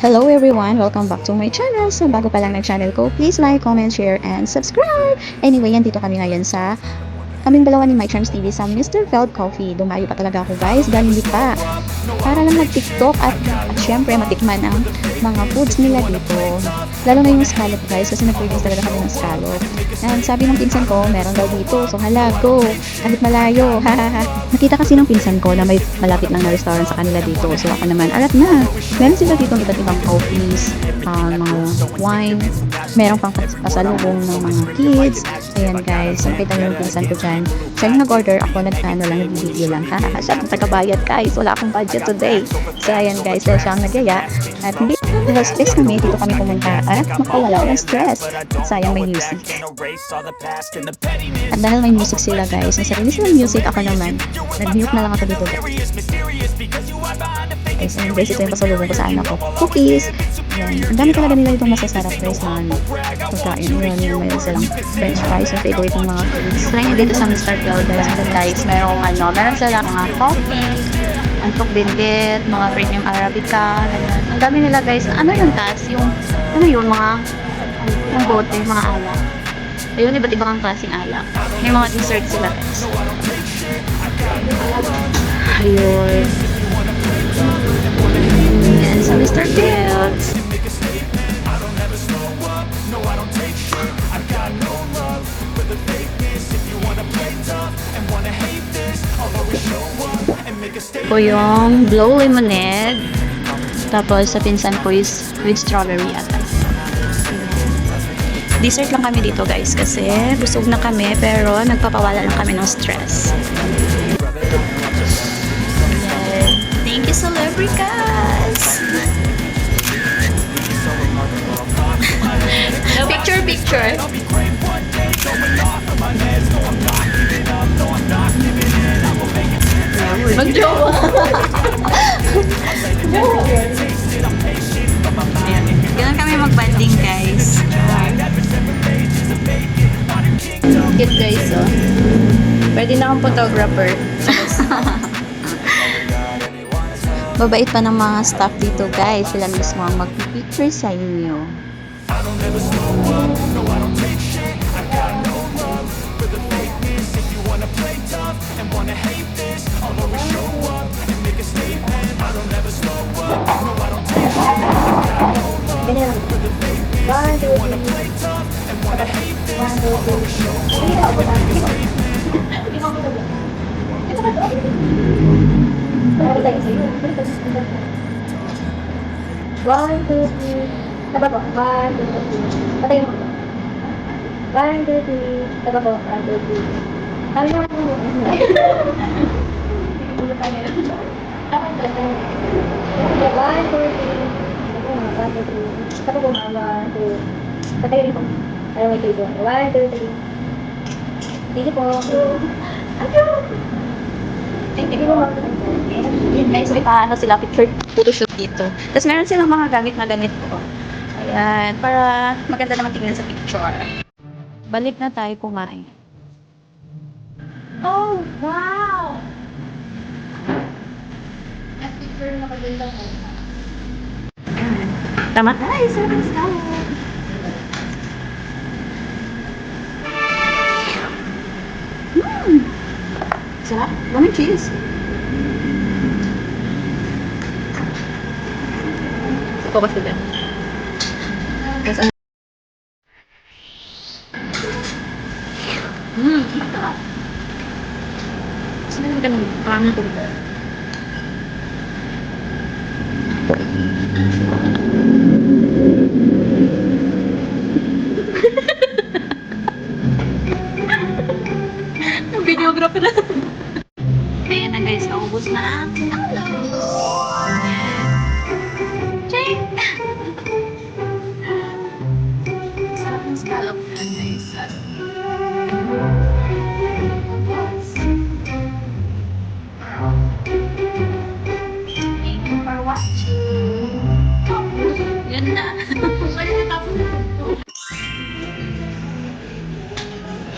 Hello everyone! Welcome back to my channel. So bago pa lang channel ko, please like, comment, share, and subscribe! Anyway, dito kami ngayon sa kaming dalawa ni My Charms TV sa Mr. Feld Coffee. Dumayo pa talaga ako guys, galing pa. Para lang mag-tiktok at syempre matikman ang mga foods nila dito. Lalo na yung scallop guys, kasi nag-cravings talaga kami ng scallop. And sabi ng pinsan ko, meron daw dito. So hala, go! Kahit malayo, Nakita kasi ng pinsan ko na may malapit ng restaurant sa kanila dito. So ako naman, arat na! Meron sila dito iba't ibang coffees, mga wine, meron pang pasalubong ng mga kids. Ayan guys, nakita niyo yung pinsan ko dyan. Siya yung nag-order, ako nag-ano lang, nag-video lang. Siya ang tagabayad guys, wala akong budget today. So ayan guys, dahil siya ang nagyaya. At hindi stress kami, dito kami pumunta at makawala ng stress. At sayang may music. At dahil may music sila guys, may sarili silang music, ako naman, nag-mute na lang ako dito guys. Guys, ayun guys, ito yung pasalubong ko sa anak ko. Cookies! Yan. Ang dami talaga nila itong masasarap guys na pagkain. Yun, mayroon silang french fries, yung favorite ng mga kids. Try nyo dito sa Mr. Feld guys, meron silang mga coffee, antok binggit, mga premium arabica, ganyan. Ang dami nila guys, ano yung taas? Yung bote, mga alak. Ayun, iba't ibang klaseng alak. May mga dessert sila guys. Ayun. Yan sa Mr. Fields. Po yung Glow Lemonade. Tapos sa pinsan ko is with strawberry ata. Dessert lang kami dito guys kasi busog na kami pero nagpapawala lang kami ng stress. Thank you, Celebricas! Picture! Mag-jowa! Ganun kami mag-banding, guys. Cute, guys, oh. Pwede na akong photographer. Babait pa ng mga staff dito guys, sila mismo ang mag-picture sa inyo. One, two, three. Taba po. 1, 2, 3. Patayin mo. 1, 2, 3. Taba po. 1, 2, 3. Sabi mo po. 1, 2, 3. Taba po. 1, 2. Patayin po. Ayaw may kayo. 1, 2, 3. Sige po. Thank you po. Yun guys, may paano sila picture photoshoot dito. Tapos meron silang mga gamit na ganit po. Ayan, para maganda naman tingnan sa picture. Balik na tayo kumain. Oh, wow! At picture na maganda ko. Tama? Ay, sarap ng scallop. Sarap. Lamang cheese. Focus ko din. Tapos ano? Saan na ganun? Parang ito. Videographer na. Kaya na guys, naubos na ako.